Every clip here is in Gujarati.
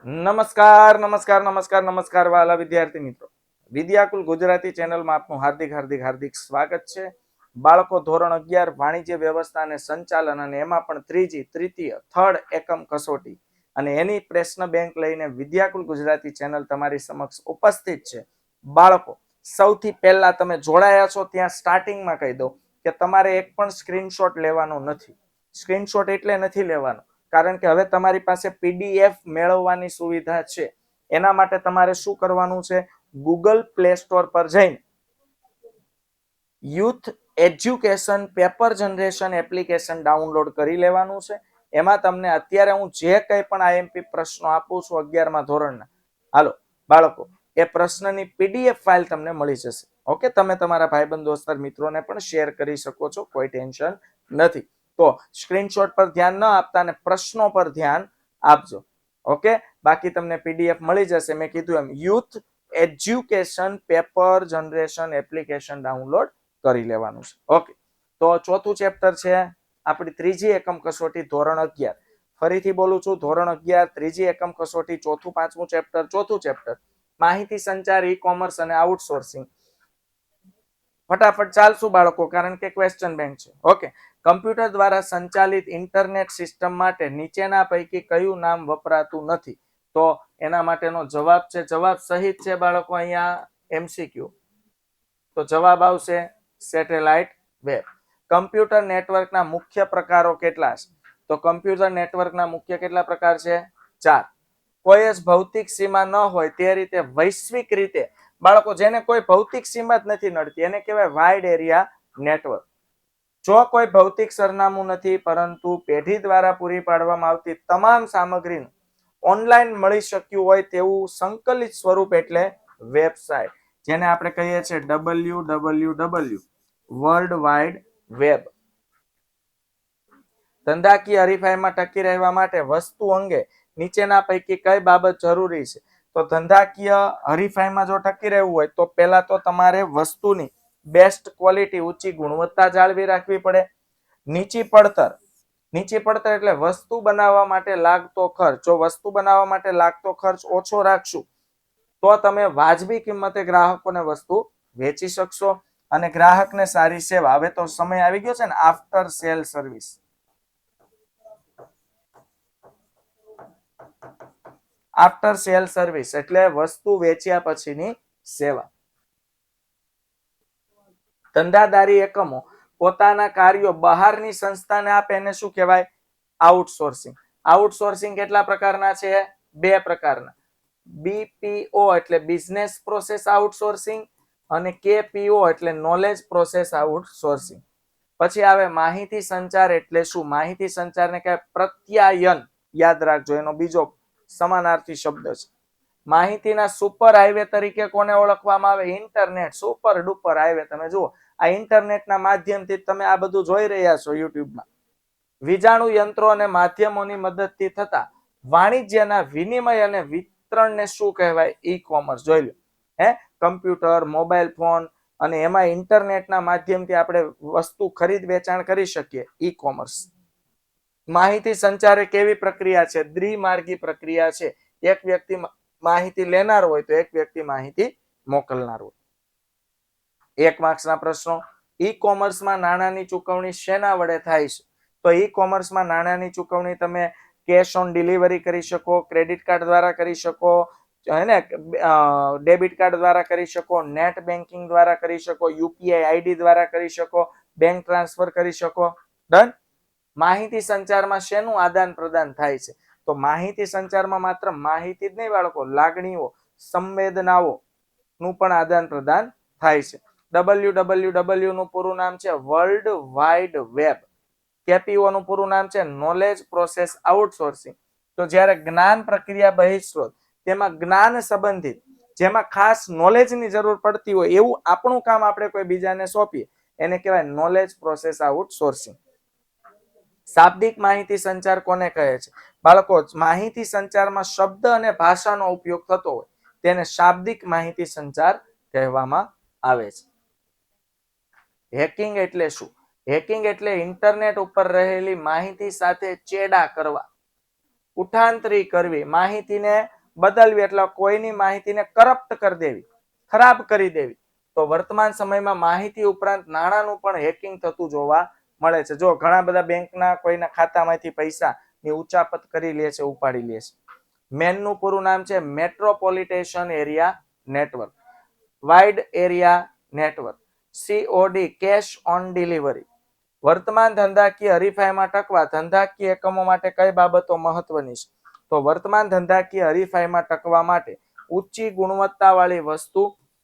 નમસ્કાર નમસ્કાર નમસ્કાર નમસ્કાર વાલા વિદ્યાર્થી મિત્રો, વિદ્યાકુલ ગુજરાતી ચેનલમાં આપનું હાર્દિક હાર્દિક હાર્દિક સ્વાગત છે. બાળકો ધોરણ 11 વાણિજ્ય વ્યવસ્થા અને સંચાલન અને એમાં પણ ત્રીજી તૃતીય થર્ડ એકમ કસોટી અને એની પ્રશ્ન બેંક લઈને વિદ્યાકુલ ગુજરાતી ચેનલ તમારી સમક્ષ ઉપસ્થિત છે. બાળકો, સૌથી પહેલા તમે જોડાયા છો ત્યાં સ્ટાર્ટિંગમાં કહી દો કે તમારે એક પણ સ્ક્રીનશોટ લેવાનો નથી. સ્ક્રીનશોટ એટલે નથી લેવાનો કારણ કે હવે તમારી પાસે પીડીએફ મેળવવાની સુવિધા છે. એના માટે તમારે શું કરવાનું છે? ગૂગલ પ્લે સ્ટોર પર જઈને youth education paper generation application download કરી લેવાનું છે. એમાં તમને અત્યારે હું જે કંઈ પણ આઈએમપી પ્રશ્નો આપું છું 11મા ધોરણના, હાલો બાળકો, એ પ્રશ્નની પીડીએફ ફાઇલ તમને મળી જશે. ઓકે, તમે તમારા ભાઈબંધ દોસ્તાર મિત્રોને પણ શેર કરી શકો છો, કોઈ ટેન્શન નથી. તો સ્ક્રીનશોટ પર ધ્યાન ન આપતા અને પ્રશ્નો પર ધ્યાન આપજો. ઓકે, બાકી તમને પીડીએફ મળી જશે. મેં કીધું એમ youth education paper generation application download કરી લેવાનું છે. ઓકે, તો ચોથું ચેપ્ટર છે આપણી ત્રીજી એકમ કસોટી ધોરણ 11. ફરીથી બોલું છું, ધોરણ 11 ત્રીજી એકમ કસોટી પાંચમું ચેપ્ટર, ચોથું ચેપ્ટર માહિતી સંચાર, ઈ કોમર્સ અને આઉટસોર્સિંગ. ફટાફટ ચાલશું બાળકો, કારણ કે ક્વેશ્ચન બેંક છે. ઓકે, કમ્પ્યુટર દ્વારા સંચાલિત ઇન્ટરનેટ સિસ્ટમ માટે નીચેના પૈકી કયું નામ વપરાતું નથી? તો એના માટેનો જવાબ છે, જવાબ સહિત છે બાળકો અહીંયા એમસીક્યુ. તો જવાબ આવશે સેટેલાઇટ વેબ. કમ્પ્યુટર નેટવર્કના મુખ્ય પ્રકારો કેટલા છે? તો કમ્પ્યુટર નેટવર્કના મુખ્ય કેટલા પ્રકાર છે? 4. કોઈ જ ભૌતિક સીમા ન હોય તે રીતે વૈશ્વિક રીતે, બાળકો જેને કોઈ ભૌતિક સીમા જ નથી નડતી એને કહેવાય વાઇડ એરિયા નેટવર્ક. જો કોઈ ભૌતિક સરનામું નથી પરંતુ પેઢી દ્વારા પૂરી પાડવામાં આવતી તમામ સામગ્રીનું ઓનલાઈન મળી શક્યું હોય તેવું સંકલિત સ્વરૂપ એટલે વેબસાઇટ, જેને આપણે કહીએ છીએ www વર્લ્ડ વાઇડ વેબ. ધંધાકીય હરીફાઈમાં ટકી રહેવા માટે વસ્તુ અંગે નીચેના પૈકી કઈ બાબત જરૂરી છે? તો ધંધાકીય હરીફાઈમાં જો ટકી રહેવું હોય તો પહેલા તો તમારે વસ્તુની બેસ્ટ ક્વોલિટી, ઊંચી ગુણવત્તા જાળવી રાખવી પડે. નીચી પડતર, નીચી પડતર એટલે વસ્તુ બનાવવા માટે લાગતો ખર્ચ. જો વસ્તુ બનાવવા માટે લાગતો ખર્ચ ઓછો રાખશું તો તમે વાજબી કિંમતે ગ્રાહકોને વસ્તુ વેચી શકશો. અને ગ્રાહકને સારી સેવા. હવે તો સમય આવી ગયો છે ને after cell service. After cell service એટલે વસ્તુ વેચ્યા પછીની સેવા. ધંધાદારી એકમો પોતાના કાર્યો બહારની સંસ્થાને આપે એને શું કહેવાય? આઉટસોર્સિંગ. આઉટસોર્સિંગ કેટલા પ્રકારના છે? 2 પ્રકારના. બીપીઓ એટલે બિઝનેસ પ્રોસેસ આઉટસોર્સિંગ અને કેપીઓ એટલે નોલેજ પ્રોસેસ આઉટસોર્સિંગ. પછી આવે માહિતી સંચાર એટલે શું? માહિતી સંચારને કહેવાય પ્રત્યાયન. યાદ રાખજો, એનો બીજો સમાનાર્થી શબ્દ છે. માહિતીના સુપર હાઈવે તરીકે કોને ઓળખવામાં આવે? ઇન્ટરનેટ. Super duper highway. તમે જુઓ, આ ઇન્ટરનેટના માધ્યમથી તમે આ બધું જોઈ રહ્યા છો યુટ્યુબમાં. વીજાણુ યંત્રો અને માધ્યમોની મદદથી થતા વાણિજ્યના વિનિમય અને વિતરણને શું કહેવાય? E commerce. જોઈ લો, કમ્પ્યુટર, મોબાઈલ ફોન અને એમાં ઇન્ટરનેટના માધ્યમથી આપણે વસ્તુ ખરીદ વેચાણ કરી શકીએ, ઈ કોમર્સ. માહિતી સંચાર કેવી પ્રક્રિયા છે? દ્વિમાર્ગી પ્રક્રિયા છે. એક વ્યક્તિ માહિતી લેનાર હોય તો એક વ્યક્તિ માહિતી મોકલનાર હોય. 1 માર્ક્સના પ્રશ્નો. ઈ કોમર્સમાં નાણાંની ચૂકવણી શેના વડે થાય છે? તો ઈ કોમર્સમાં નાણાંની ચૂકવણી તમે કેશ ઓન ડિલિવરી કરી શકો, ક્રેડિટ કાર્ડ દ્વારા કરી શકો, ડેબિટ કાર્ડ દ્વારા કરી શકો, નેટ બેન્કિંગ દ્વારા કરી શકો, યુપીઆઈ આઈડી દ્વારા કરી શકો, બેંક ટ્રાન્સફર કરી શકો. ડન. માહિતી સંચારમાં શેનું આદાન પ્રદાન થાય છે? તો માહિતી સંચારમાં માત્ર માહિતી જ નહીં બાળકો, લાગણીઓ, સંવેદનાઓ નું પણ આદાન પ્રદાન થાય છે. www નું પૂરું નામ છે વર્લ્ડ વાઇડ વેબ. કેપીઓ નું પૂરું નામ છે નોલેજ પ્રોસેસ આઉટસોર્સિંગ. તો જ્યારે જ્ઞાન પ્રક્રિયા બહિસ્ત્રોત, તેમાં જ્ઞાન સંબંધિત, જેમાં ખાસ નોલેજની જરૂર પડતી હોય એવું આપણું કામ આપણે કોઈ બીજાને સોંપીએ એને કહેવાય નોલેજ પ્રોસેસ આઉટસોર્સિંગ. શાબ્દિક માહિતી સંચાર કોને કહે છે? બાળકો, માહિતી સંચારમાં શબ્દ અને ભાષાનો ઉપયોગ થતો હોય તેને શાબ્દિક માહિતી સંચાર કહેવામાં આવે છે. હેકિંગ એટલે શું? હેકિંગ એટલે ઇન્ટરનેટ ઉપર રહેલી માહિતી સાથે ચેડા કરવા. ઉઠાંતરી કરવી, માહિતીને બદલવી એટલે કોઈની માહિતીને કરપ્ટ કરી દેવી, ખરાબ કરી દેવી. તો વર્તમાન સમયમાં માહિતી ઉપરાંત નાણાંનું પણ હેકિંગ થતું જોવા મળે છે. જો ઘણા બધા બેંકના કોઈના ખાતામાંથી પૈસાની ઉચાપત કરી લે છે, ઉપાડી લે છે. મેનનું પૂરું નામ છે metropolitan area network, wide area network, COD cash on delivery. વર્તમાન ધંધાકીય હરીફાઈમાં ટકવા ધંધાકીય એકમો માટે કઈ બાબતો મહત્વની છે? તો વર્તમાન ધંધાકીય હરીફાઈમાં ટકવા માટે ઊંચી ગુણવત્તાવાળી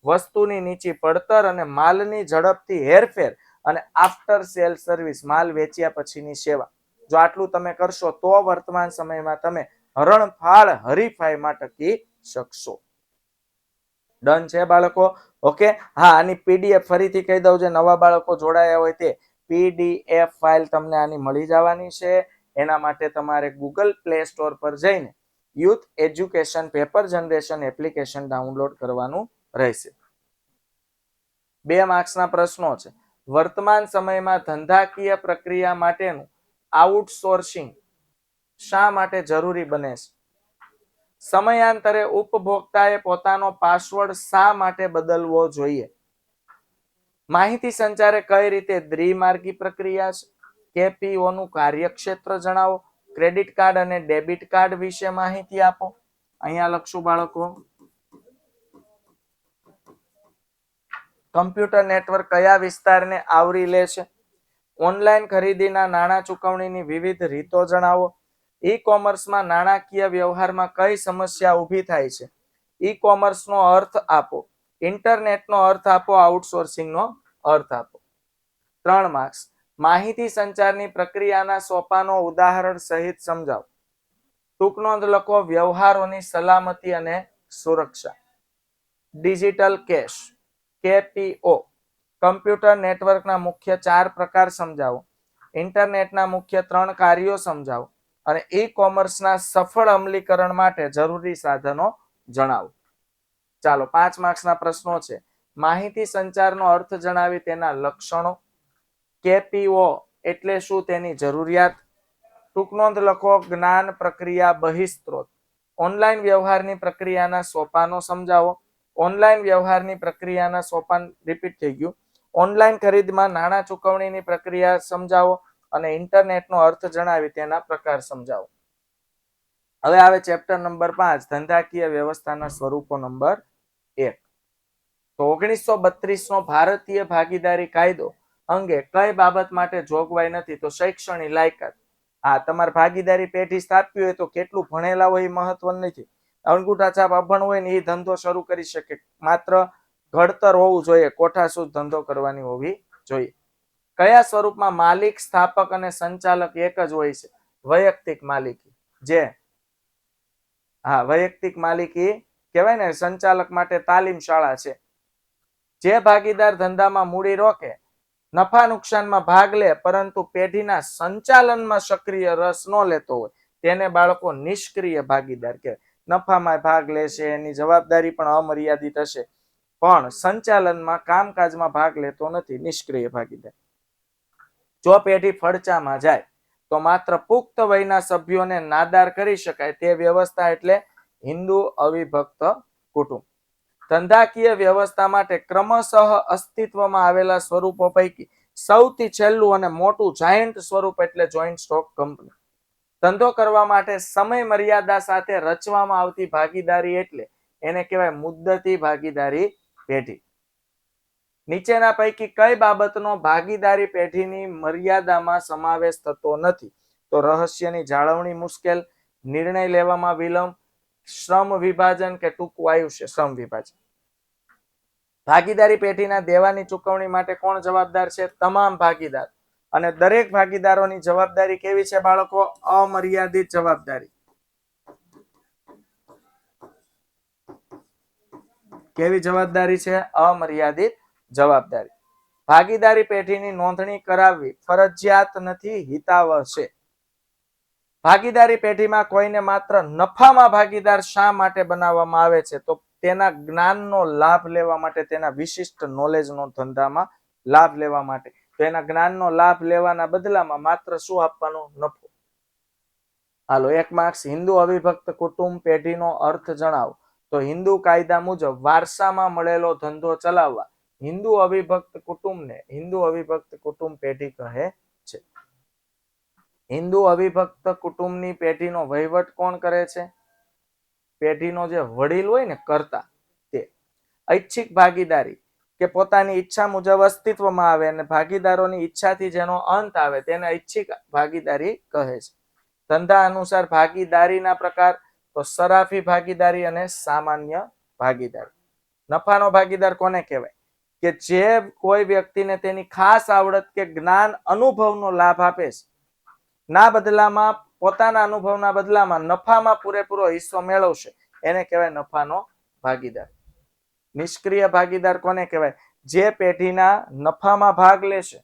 વસ્તુની નીચી પડતર અને માલની ઝડપથી હેરફેર અને આફ્ટર સેલ સર્વિસ, માલ વેચ્યા પછીની સેવા. જો આટલું તમે કરશો તો વર્તમાન સમયમાં તમે હરણફાળ હરીફાઈમાં ટકી શકશો. ડન છે બાળકો? ઓકે. હા, આની PDF ફરીથી કહી દઉં, જે નવા બાળકો જોડાયા હોય તે PDF ફાઇલ તમને આની મળી જવાની છે. એના માટે તમારે ગૂગલ પ્લે સ્ટોર પર જઈને youth education paper generation application download કરવાનું રહેશે. 2 માર્ક્સના પ્રશ્નો છે. વર્તમાન સમયમાં ધંધાકીય પ્રક્રિયા માટેનું આઉટસોર્સિંગ શા માટે જરૂરી બને છે? સમયાંતરે ઉપભોક્તાએ પોતાનો પાસવર્ડ શા માટે બદલવો જોઈએ? માહિતી સંચારે કઈ રીતે દ્વિમાર્ગી પ્રક્રિયા છે? KPO નું કાર્યક્ષેત્ર જણાવો. ક્રેડિટ કાર્ડ અને ડેબિટ કાર્ડ વિશે માહિતી આપો. અહીંયા લખશું બાળકો. કમ્પ્યુટર નેટવર્ક કયા વિસ્તારને આવરી લે છે? ઓનલાઈન ખરીદીના નાણાં ચૂકવણીની વિવિધ રીતો જણાવો. ઈ કોમર્સમાં નાણાકીય વ્યવહારમાં કઈ સમસ્યા ઊભી થાય છે? ઈ કોમર્સનો અર્થ આપો. ઇન્ટરનેટનો અર્થ આપો. આઉટસોર્સિંગનો અર્થ આપો. 3 માર્ક્સ. માહિતી સંચારની પ્રક્રિયાના સોપાનો ઉદાહરણ સહિત સમજાવો. ટૂંક નોંધ લખો. વ્યવહારોની સલામતી અને સુરક્ષા. Digital cash, KPO. કમ્પ્યુટર નેટવર્કના મુખ્ય 4 પ્રકાર સમજાવો. ઇન્ટરનેટના મુખ્ય 3 કાર્યો સમજાવો અને ઈ કોમર્સના સફળ અમલીકરણ માટે જરૂરી સાધનો જણાવો. ચાલો, 5 માર્ક્સના પ્રશ્નો છે. માહિતી સંચારનો અર્થ જણાવી તેના લક્ષણો. KPO એટલે શું, તેની જરૂરિયાત. ટૂંક નોંધ લખો. જ્ઞાન પ્રક્રિયા બહિસ્ત્રોત. ઓનલાઈન વ્યવહારની પ્રક્રિયાના સોપાનો સમજાવો. ઓનલાઈન વ્યવહારની પ્રક્રિયાના સોપાન રિપીટ થઈ ગયું. ઓનલાઈન ખરીદમાં નાણાં ચૂકવણીની પ્રક્રિયા સમજાવો અને ઇન્ટરનેટનો અર્થ જણાવી તેના પ્રકાર સમજાવો. હવે આવે ચેપ્ટર નંબર 5, ધંધાકીય વ્યવસ્થાના સ્વરૂપો નંબર 1. તો 1932 નો ભારતીય ભાગીદારી કાયદો અંગે કઈ બાબત માટે જોગવાઈ નથી? તો શૈક્ષણિક લાયકાત. હા, તમારે ભાગીદારી પેઢી સ્થાપવી હોય તો કેટલું ભણેલા હોય એ મહત્વનું નથી. અંગૂઠા છાપ અભણ હોય ને એ ધંધો શરૂ કરી શકે. માત્ર ઘડતર હોવું જોઈએ, કોઠાસૂઝ ધંધો કરવાની હોવી જોઈએ. કયા સ્વરૂપમાં માલિક, સ્થાપક અને સંચાલક એક જ હોય છે? વૈયક્તિક માલિકી. વૈયક્તિક માલિકી કહેવાય ને. સંચાલક માટે તાલીમ શાળા છે. જે ભાગીદાર ધંધામાં મૂડી રોકે, નફા નુકસાનમાં ભાગ લે પરંતુ પેઢીના સંચાલનમાં સક્રિય રસ ન લેતો હોય તેને બાળકો નિષ્ક્રિય ભાગીદાર કહેવાય. નફામાં ભાગ લેશે, એની જવાબદારી પણ અમર્યાદિત હશે, પણ સંચાલનમાં કામકાજમાં ભાગ લેતો નથી, નિષ્ક્રિય ભાગીદાર. જો પેઢી ફડચામાં જાય તો માત્ર પુખ્ત વયના સભ્યોને નાદાર કરી શકાય તે વ્યવસ્થા એટલે હિન્દુ અવિભક્ત કુટુંબ. ધંધાકીય વ્યવસ્થા માટે ક્રમશઃ અસ્તિત્વમાં આવેલા સ્વરૂપો પૈકી સૌથી છેલ્લું અને મોટું જાયન્ટ સ્વરૂપ એટલે જોઈન્ટ સ્ટોક કંપની. ધંધો કરવા માટે સમય મર્યાદા સાથે રચવામાં આવતી ભાગીદારી એટલે એને કહેવાય મુદ્દતી ભાગીદારી પેઢી. નીચેના પૈકી કઈ બાબતનો ભાગીદારી પેઢીની મર્યાદામાં સમાવેશ થતો નથી? તો રહસ્યની જાળવણી મુશ્કેલ, નિર્ણય લેવામાં વિલંબ, શ્રમ વિભાજન કે ટૂંકું આયુષ્ય. શ્રમ વિભાજન. ભાગીદારી પેઢીના દેવાની ચૂકવણી માટે કોણ જવાબદાર છે? તમામ ભાગીદાર. અને દરેક ભાગીદારોની જવાબદારી કેવી છે બાળકો? અમર્યાદિત જવાબદારી. કેવી જવાબદારી છે? અમર્યાદિત જવાબદારી. ભાગીદારી પેઢીની નોંધણી કરાવવી ફરજિયાત નથી, હિતાવહ છે. ભાગીદારી પેઢીમાં કોઈને માત્ર નફામાં ભાગીદાર શા માટે બનાવવામાં આવે છે? તો તેના જ્ઞાનનો લાભ લેવા માટે, તેના વિશિષ્ટ નોલેજનો ધંધામાં લાભ લેવા માટે. તો એના જ્ઞાનનો લાભ લેવાના બદલામાં માત્ર શું આપવાનો? નફો. હાલો 1 માર્ક્સ. હિન્દુ અવિભક્ત કુટુંબ પેઢીનો અર્થ જણાવો. તો હિન્દુ કાયદા મુજબ વારસામાં મળેલો ધંધો ચલાવવા હિન્દુ અવિભક્ત કુટુંબ પેઢી કહે છે. હિન્દુ અવિભક્ત કુટુંબની પેઢીનો વહીવટ કોણ કરે છે? પેઢીનો જે વડીલ હોય ને, કર્તા, તે. ઐચ્છિક ભાગીદારી કે પોતાની ઈચ્છા મુજબ અસ્તિત્વમાં આવે અને ભાગીદારોની ઈચ્છાથી જેનો અંત આવે તેને ઐચ્છિક ભાગીદારી કહે છે. ધંધા અનુસાર ભાગીદારીના પ્રકાર તો સરાફી ભાગીદારી અને સામાન્ય ભાગીદારી. નફાનો ભાગીદાર કોને કહેવાય? કે જે કોઈ વ્યક્તિને તેની ખાસ આવડત કે જ્ઞાન અનુભવનો લાભ આપે છે, ના બદલામાં પોતાના અનુભવના બદલામાં નફામાં પૂરેપૂરો હિસ્સો મેળવશે, એને કહેવાય નફાનો ભાગીદાર. નિષ્ક્રિય ભાગીદાર કોને કહેવાય? જે પેઢીના નફામાં ભાગ લેશે,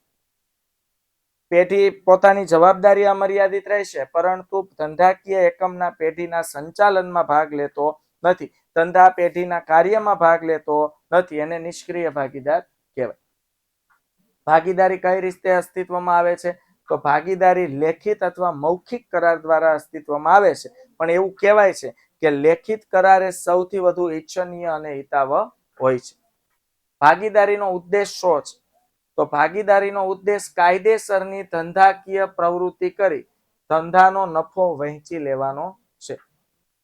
પેઢી પોતાની જવાબદારી મર્યાદિત રહેશે, પરંતુ ધંધાકીય એકમના પેઢીના સંચાલનમાં ભાગ લેતો નથી, ધંધા પેઢીના કાર્યમાં ભાગ લેતો નથી, એને નિષ્ક્રિય ભાગીદાર કહેવાય. ભાગીદારી કઈ રીતે અસ્તિત્વમાં આવે છે? તો ભાગીદારી લેખિત અથવા મૌખિક કરાર દ્વારા અસ્તિત્વમાં આવે છે, પણ એવું કહેવાય છે કે લેખિત કરાર એ સૌથી વધુ ઈચ્છનીય અને હિતાવહ હોય છે. ભાગીદારીનો ઉદ્દેશ શું છે? તો ભાગીદારીનો ઉદ્દેશ કાયદેસરની ધંધાકીય પ્રવૃત્તિ કરી ધંધાનો નફો વહેંચી લેવાનો છે.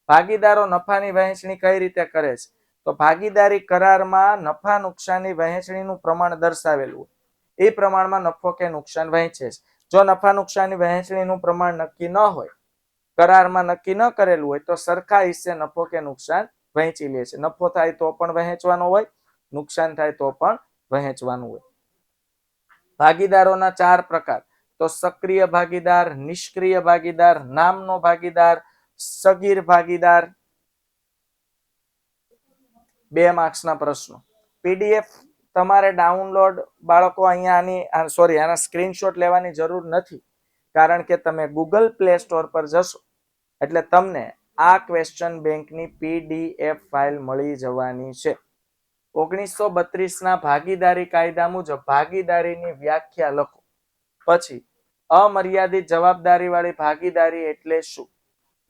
ભાગીદારો નફાની વહેંચણી કઈ રીતે કરે છે? તો ભાગીદારી કરારમાં નફા નુકસાનની વહેંચણીનું પ્રમાણ દર્શાવેલું હોય, એ પ્રમાણમાં નફો કે નુકસાન વહેંચે છે. જો નફા નુકસાનની વહેંચણીનું પ્રમાણ નક્કી ન હોય, કરારમાં નક્કી ન કરેલું હોય, તો સરખા હિસ્સે નફો કે નુકસાન વહેંચી લે છે. નફો થાય તો પણ વહેંચવાનો હોય, નુકસાન થાય તો પણ વહેંચવાનું હોય. ભાગીદારોના 4 પ્રકાર તો સક્રિય ભાગીદાર, નિષ્ક્રિય ભાગીદાર, નામનો ભાગીદાર, સગીર ભાગીદાર. 2 માર્ક્સના પ્રશ્નો. પીડીએફ તમારે ડાઉનલોડ બાળકો આના સ્ક્રીનશોટ લેવાની જરૂર નથી, કારણ કે તમે ગૂગલ પ્લે સ્ટોર પર જશો એટલે તમને આ ક્વેશ્ચન બેંકની પીડીએફ ફાઇલ મળી જવાની છે. 1932ના ભાગીદારી કાયદા મુજબ ભાગીદારીની વ્યાખ્યા લખો. પછી અમર્યાદિત જવાબદારી વાળી ભાગીદારી એટલે શું?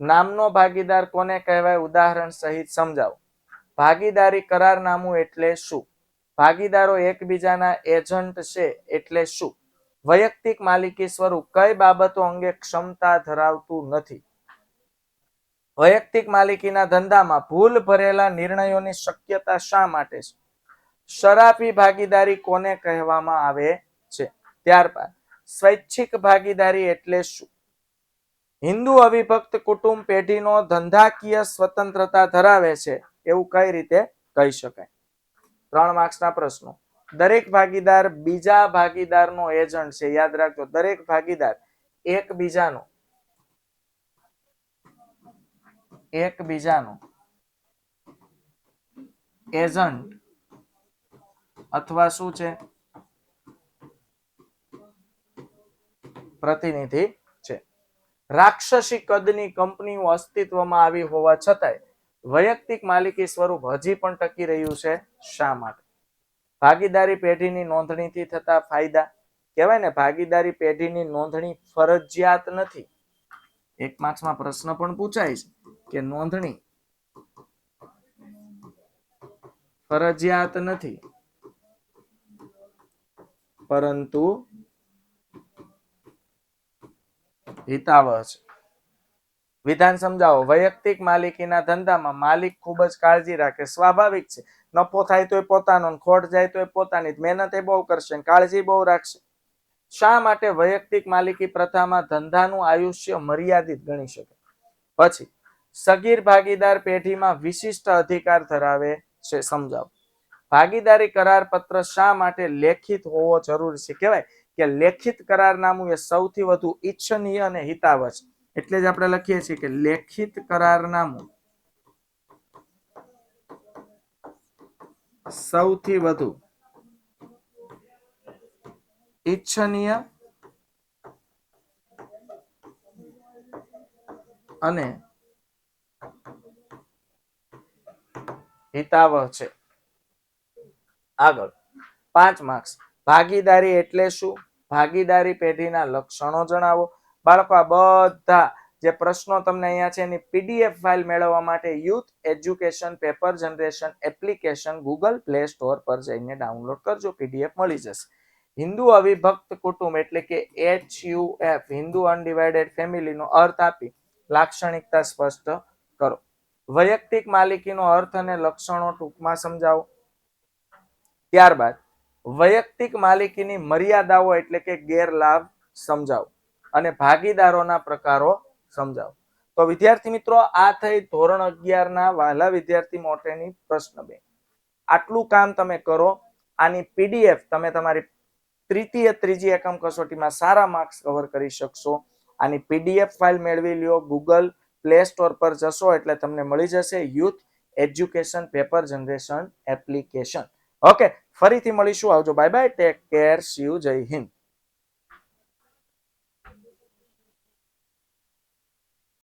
નામનો ભાગીદાર કોને કહેવાય? ઉદાહરણ સહિત સમજાવો. ભાગીદારી કરારનામું એટલે શું? ભાગીદારો એકબીજાના એજન્ટ છે એટલે શું? વૈયક્તિક માલિકી સ્વરૂપ કઈ બાબતો અંગે ક્ષમતા ધરાવતું નથી? વૈયક્તિક માલિકીના ધંધામાં ભૂલ ભરેલા નિર્ણયોની શક્યતા શા માટે છે? શરાફી ભાગીદારી કોને કહેવામાં આવે છે? ત્યારબાદ સ્વૈચ્છિક ભાગીદારી એટલે શું? હિન્દુ અવિભક્ત કુટુંબ પેઢીનો ધંધાકીય સ્વતંત્રતા ધરાવે છે એવું કઈ રીતે કહી શકાય? 3 માર્ક્સના પ્રશ્નો. દરેક ભાગીદાર બીજા ભાગીદારનો એજન્ટ છે. યાદ રાખજો, દરેક ભાગીદાર એકબીજાનો એજન્ટ અથવા શું છે? પ્રતિનિધિ છે. રાક્ષસી કદની કંપનીઓ અસ્તિત્વમાં આવી હોવા છતાંય વૈયક્તિક માલિકી સ્વરૂપ હજી પણ ટકી રહ્યું છે. શા માટે? ભાગીદારી પેઢીની નોંધણીથી થતા ફાયદા. કહેવાય ને, ભાગીદારી પેઢીની નોંધણી ફરજિયાત નથી. 1 માર્ક્સમાં પ્રશ્ન પણ પૂછાય છે કે નોંધણી ફરજિયાત નથી, પરંતુ હિતાવહ છે. વિધાન સમજાવો. વૈયક્તિક માલિકીના ધંધામાં માલિક ખૂબ જ કાળજી રાખે. સ્વાભાવિક છે, નફો થાય તો પોતાનો, ખોટ જાય તો પોતાની. મહેનત એ બહુ કરશે, કાળજી બહુ રાખશે. શા માટે વૈયક્તિક માલિકી પ્રથામાં ધંધાનું આયુષ્ય મર્યાદિત ગણી શકે? પછી સગીર ભાગીદાર પેઢીમાં વિશિષ્ટ અધિકાર ધરાવે છે. સમજાવો. ભાગીદારી કરાર પત્ર શા માટે લેખિત હોવો જરૂરી છે? કહેવાય કે લેખિત કરારનામું એ સૌથી વધુ ઈચ્છનીય અને હિતાવહ છે. એટલે જ આપણે લખીએ છીએ કે લેખિત કરારનામું સૌથી વધુ ઈચ્છનીય અને હિતાવહ છે. આગળ 5 માર્ક્સ. ભાગીદારી એટલે શું? ભાગીદારી પેઢીના લક્ષણો જણાવો. બાળકો આ બધા જે પ્રશ્નો તમને અહીંયા છે એની પીડીએફ ફાઇલ મેળવવા માટે youth education paper generation application Google play store પર જઈને ડાઉનલોડ કરજો, પીડીએફ મળી જશે. હિન્દુ અવિભક્ત કુટુંબ એટલે કે HUF હિન્દુ અનડિવાઇડેડ ફેમિલીનો અર્થ આપી લાક્ષણિકતા સ્પષ્ટ કરો. વૈયક્તિક માલિકીનો અર્થ અને લક્ષણો ટૂંકમાં સમજાવો. ત્યારબાદ વૈયક્તિક માલિકીની મર્યાદાઓ એટલે કે ગેરલાભ સમજાવો અને ભાગીદારોના પ્રકારો સમજાવો. તો વિદ્યાર્થી મિત્રો, આ થઈ ધોરણ 11 ના વહાલા વિદ્યાર્થી માટેની પ્રશ્ન બેંક. આટલું કામ તમે કરો. આની પીડીએફ તમે તમારી ત્રીજી એકમ કસોટીમાં સારા માર્ક્સ કવર કરી શકશો. આની પીડીએફ ફાઇલ મેળવી લ્યો. ગૂગલ પ્લે સ્ટોર પર જશો એટલે તમને મળી જશે youth education paper generation application. Okay, ફરીથી મળીશું. આવજો, bye bye, take care, C you, જય હિન્દ.